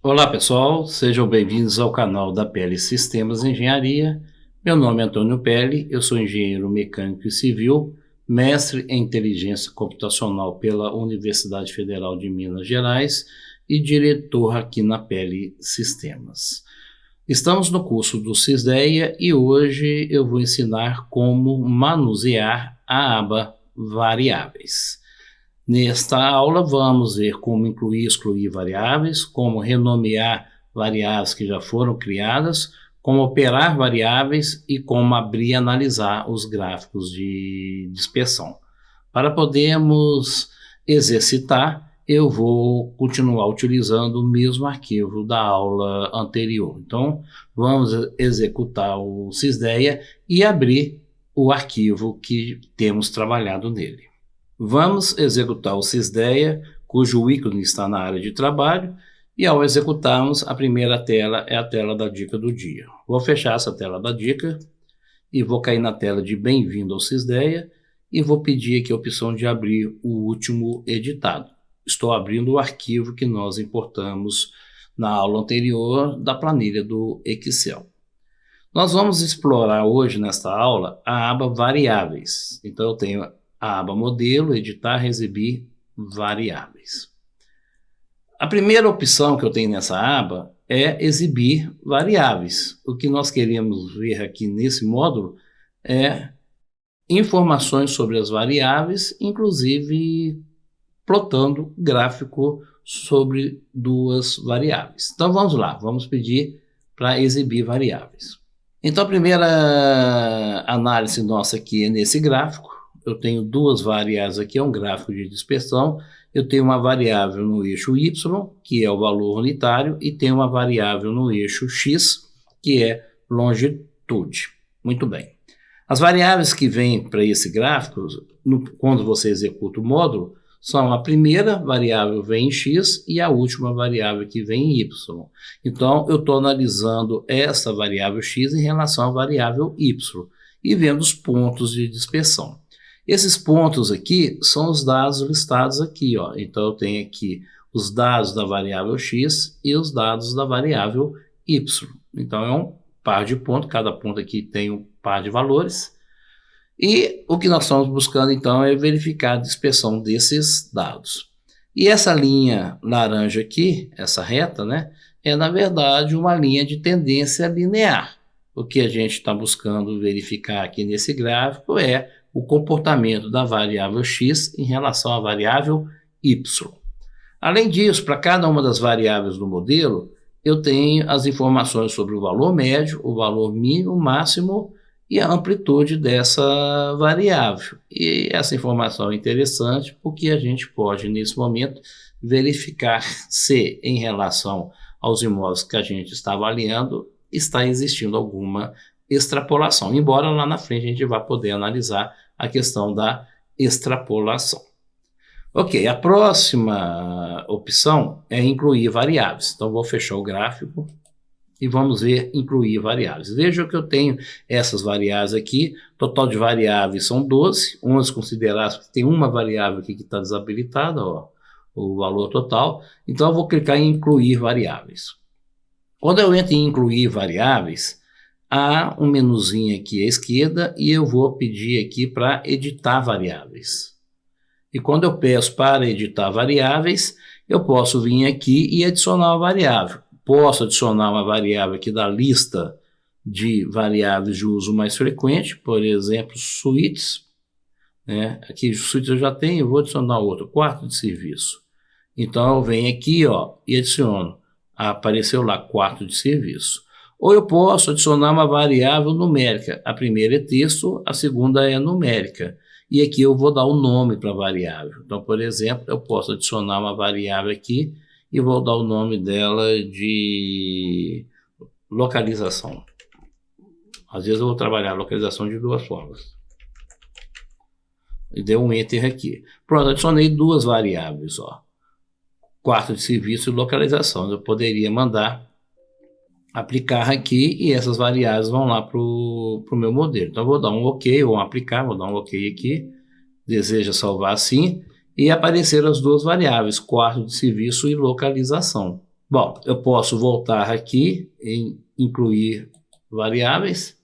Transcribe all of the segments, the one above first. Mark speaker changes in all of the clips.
Speaker 1: Olá pessoal, sejam bem-vindos ao canal da Pele Sistemas Engenharia. Meu nome é Antônio Pele, eu sou engenheiro mecânico e civil, mestre em inteligência computacional pela Universidade Federal de Minas Gerais e diretor aqui na Pele Sistemas. Estamos no curso do Cisdeia e hoje eu vou ensinar como manusear a aba Variáveis. Nesta aula vamos ver como incluir e excluir variáveis, como renomear variáveis que já foram criadas, como operar variáveis e como abrir e analisar os gráficos de dispersão. Para podermos exercitar, eu vou continuar utilizando o mesmo arquivo da aula anterior. Então, vamos executar o Cisdeia e abrir o arquivo que temos trabalhado nele. Vamos executar o Cisdeia, cujo ícone está na área de trabalho, e ao executarmos, a primeira tela é a tela da dica do dia. Vou fechar essa tela da dica e vou cair na tela de bem-vindo ao Cisdeia e vou pedir aqui a opção de abrir o último editado. Estou abrindo o arquivo que nós importamos na aula anterior da planilha do Excel. Nós vamos explorar hoje nesta aula a aba Variáveis. Então eu tenho a aba Modelo, Editar, Exibir Variáveis. A primeira opção que eu tenho nessa aba é Exibir Variáveis. O que nós queremos ver aqui nesse módulo é informações sobre as variáveis, inclusive plotando gráfico sobre duas variáveis. Então vamos lá, vamos pedir para exibir variáveis. Então a primeira análise nossa aqui é nesse gráfico. Eu tenho duas variáveis aqui, é um gráfico de dispersão. Eu tenho uma variável no eixo Y, que é o valor unitário, e tenho uma variável no eixo X, que é longitude. Muito bem. As variáveis que vêm para esse gráfico, quando você executa o módulo, são a primeira variável vem em X e a última variável que vem em Y. Então, eu estou analisando essa variável X em relação à variável Y e vendo os pontos de dispersão. Esses pontos aqui são os dados listados aqui, ó. Então eu tenho aqui os dados da variável X e os dados da variável Y. Então é um par de pontos, cada ponto aqui tem um par de valores. E o que nós estamos buscando então é verificar a dispersão desses dados. E essa linha laranja aqui, essa reta, né, é na verdade uma linha de tendência linear. O que a gente está buscando verificar aqui nesse gráfico é o comportamento da variável X em relação à variável Y. Além disso, para cada uma das variáveis do modelo, eu tenho as informações sobre o valor médio, o valor mínimo, máximo e a amplitude dessa variável. E essa informação é interessante porque a gente pode, nesse momento, verificar se, em relação aos imóveis que a gente está avaliando, está existindo alguma extrapolação, embora lá na frente a gente vá poder analisar a questão da extrapolação. Ok, a próxima opção é incluir variáveis. Então, vou fechar o gráfico e vamos ver incluir variáveis. Veja que eu tenho essas variáveis aqui, total de variáveis são 12, 11 consideradas, porque tem uma variável aqui que está desabilitada, ó, o valor total. Então, eu vou clicar em incluir variáveis. Quando eu entro em incluir variáveis, há um menuzinho aqui à esquerda e eu vou pedir aqui para editar variáveis. E quando eu peço para editar variáveis, eu posso vir aqui e adicionar uma variável. Posso adicionar uma variável aqui da lista de variáveis de uso mais frequente, por exemplo, suítes. Né? Aqui suítes eu já tenho, eu vou adicionar outro, quarto de serviço. Então eu venho aqui, ó, e adiciono. Apareceu lá quarto de serviço. Ou eu posso adicionar uma variável numérica. A primeira é texto, a segunda é numérica. E aqui eu vou dar o nome para a variável. Então, por exemplo, eu posso adicionar uma variável aqui e vou dar o nome dela de localização. Às vezes eu vou trabalhar a localização de duas formas. E deu um enter aqui. Pronto, adicionei duas variáveis, ó. Quarto de serviço e localização. Eu poderia mandar aplicar aqui e essas variáveis vão lá para o meu modelo. Então, eu vou dar um OK ou aplicar, vou dar um OK aqui. Deseja salvar assim. E apareceram as duas variáveis, quarto de serviço e localização. Bom, eu posso voltar aqui em incluir variáveis,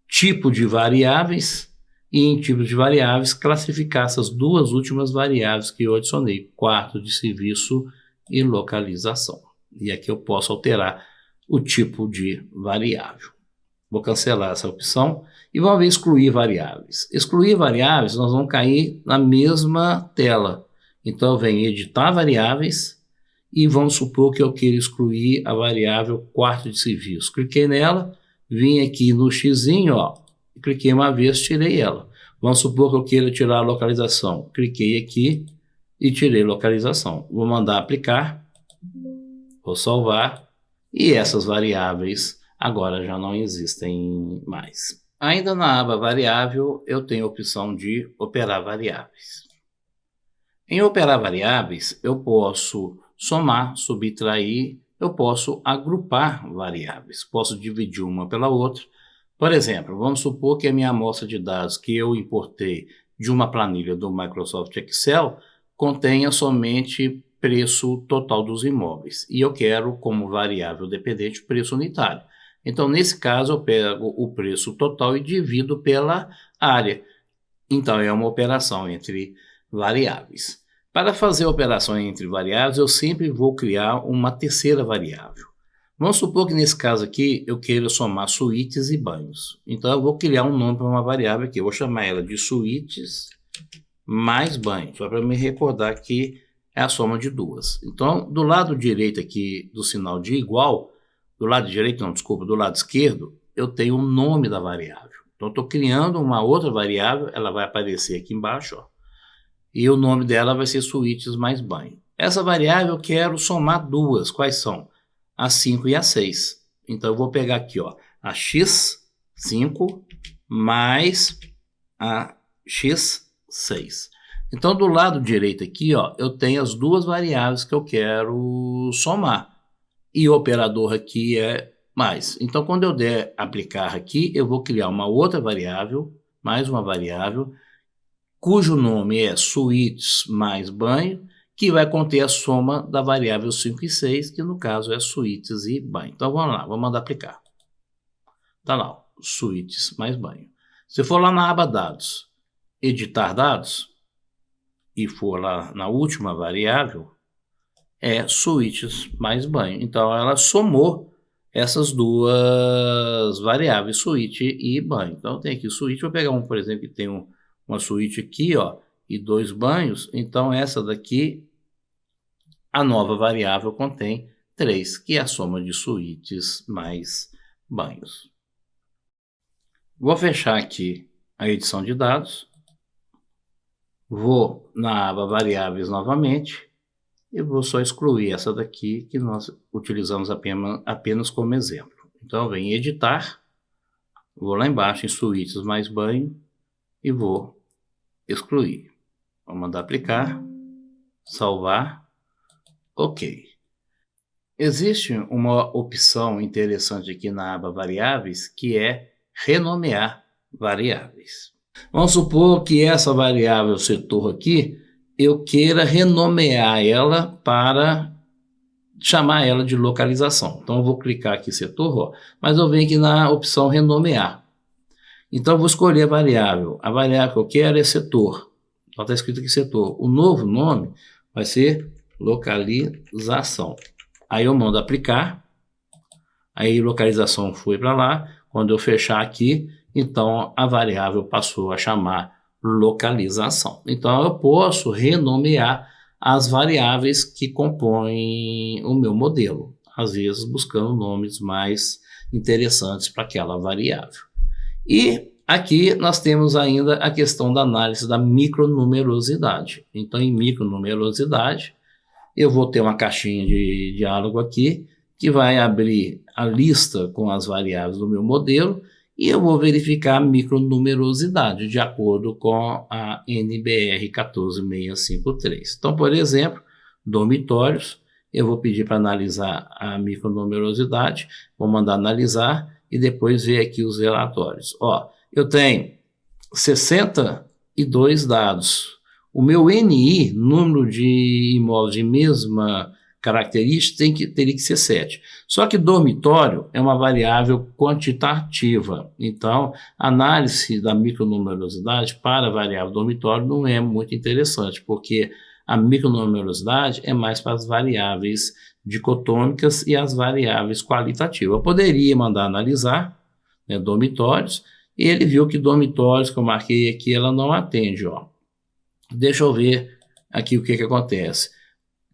Speaker 1: tipo de variáveis, e em tipo de variáveis classificar essas duas últimas variáveis que eu adicionei, quarto de serviço e localização. E aqui eu posso alterar o tipo de variável. Vou cancelar essa opção e vamos ver excluir variáveis. Excluir variáveis, nós vamos cair na mesma tela. Então eu venho editar variáveis e vamos supor que eu queira excluir a variável quarto de serviço. Cliquei nela, vim aqui no xizinho, ó, cliquei uma vez, tirei ela. Vamos supor que eu queira tirar a localização. Cliquei aqui e tirei localização. Vou mandar aplicar, vou salvar e essas variáveis agora já não existem mais. Ainda na aba variável, eu tenho a opção de operar variáveis. Em operar variáveis, eu posso somar, subtrair, eu posso agrupar variáveis. Posso dividir uma pela outra. Por exemplo, vamos supor que a minha amostra de dados que eu importei de uma planilha do Microsoft Excel contenha somente preço total dos imóveis. E eu quero como variável dependente o preço unitário. Então, nesse caso, eu pego o preço total e divido pela área. Então, é uma operação entre variáveis. Para fazer a operação entre variáveis, eu sempre vou criar uma terceira variável. Vamos supor que nesse caso aqui eu queira somar suítes e banhos. Então eu vou criar um nome para uma variável aqui. Eu vou chamar ela de suítes mais banhos, só para me recordar que é a soma de duas. Então, do lado direito aqui do sinal de igual, do lado direito, não, desculpa, do lado esquerdo, eu tenho o nome da variável. Então, estou criando uma outra variável, ela vai aparecer aqui embaixo, ó, e o nome dela vai ser suítes mais banho. Essa variável eu quero somar duas, quais são? A 5 e a 6. Então, eu vou pegar aqui, ó, a x5 mais a x6. Então, do lado direito aqui, ó, eu tenho as duas variáveis que eu quero somar. E o operador aqui é mais. Então, quando eu der aplicar aqui, eu vou criar uma outra variável, mais uma variável, cujo nome é suítes mais banho, que vai conter a soma da variável 5 e 6, que no caso é suítes e banho. Então vamos lá, vamos mandar aplicar. Tá lá, ó, suítes mais banho. Se for lá na aba dados, editar dados, e for lá na última variável, é suítes mais banho. Então ela somou essas duas variáveis, suíte e banho. Então tem aqui suíte, vou pegar um, por exemplo, que tem uma suíte aqui, ó, e 2 banhos. Então essa daqui, a nova variável contém 3, que é a soma de suítes mais banhos. Vou fechar aqui a edição de dados. Vou na aba variáveis novamente e vou só excluir essa daqui que nós utilizamos apenas como exemplo. Então eu venho em editar, vou lá embaixo em suítes mais banho e vou excluir. Vou mandar aplicar, salvar. Ok. Existe uma opção interessante aqui na aba variáveis, que é renomear variáveis. Vamos supor que essa variável setor aqui, eu queira renomear ela para chamar ela de localização. Então eu vou clicar aqui setor, ó, mas eu venho aqui na opção renomear. Então eu vou escolher a variável. A variável que eu quero é setor. Então está escrito aqui setor. O novo nome vai ser localização. Aí eu mando aplicar, aí localização foi para lá. Quando eu fechar aqui, então a variável passou a chamar localização. Então eu posso renomear as variáveis que compõem o meu modelo, às vezes buscando nomes mais interessantes para aquela variável. E aqui nós temos ainda a questão da análise da micronumerosidade. Então em micronumerosidade, eu vou ter uma caixinha de diálogo aqui, que vai abrir a lista com as variáveis do meu modelo, e eu vou verificar a micronumerosidade, de acordo com a NBR 14653. Então, por exemplo, dormitórios, eu vou pedir para analisar a micronumerosidade, vou mandar analisar, e depois ver aqui os relatórios. Ó, eu tenho 62 dados. O meu NI, número de imóveis de mesma característica teria que ser 7. Só que dormitório é uma variável quantitativa, então a análise da micronumerosidade para a variável dormitório não é muito interessante, porque a micronumerosidade é mais para as variáveis dicotômicas e as variáveis qualitativas. Eu poderia mandar analisar, né, dormitórios, e ele viu que dormitórios que eu marquei aqui, ela não atende, ó. Deixa eu ver aqui o que acontece.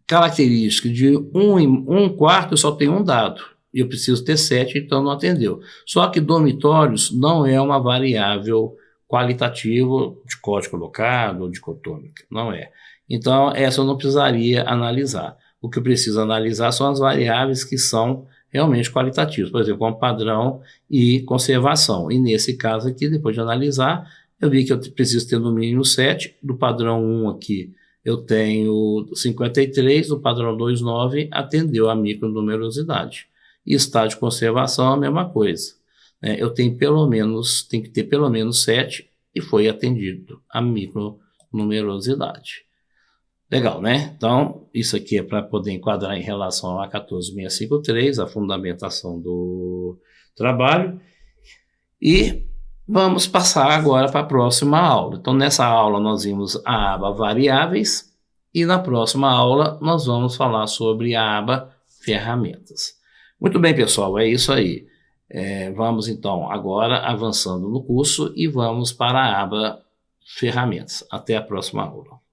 Speaker 1: Característica de 1/4 eu só tenho um dado, e eu preciso ter 7, então não atendeu. Só que dormitórios não é uma variável qualitativa de código colocado ou dicotômica, não é. Então essa eu não precisaria analisar. O que eu preciso analisar são as variáveis que são realmente qualitativas, por exemplo, como padrão e conservação. E nesse caso aqui, depois de analisar, eu vi que eu preciso ter no mínimo 7, do padrão 1 aqui eu tenho 53, do padrão 2,9 atendeu a micronumerosidade. E estado de conservação a mesma coisa. Eu tenho tem que ter pelo menos 7 e foi atendido a micronumerosidade. Legal, né? Então, isso aqui é para poder enquadrar em relação a 14653, a fundamentação do trabalho. E vamos passar agora para a próxima aula. Então, nessa aula nós vimos a aba variáveis e na próxima aula nós vamos falar sobre a aba ferramentas. Muito bem, pessoal, é isso aí. Vamos então agora avançando no curso e vamos para a aba ferramentas. Até a próxima aula.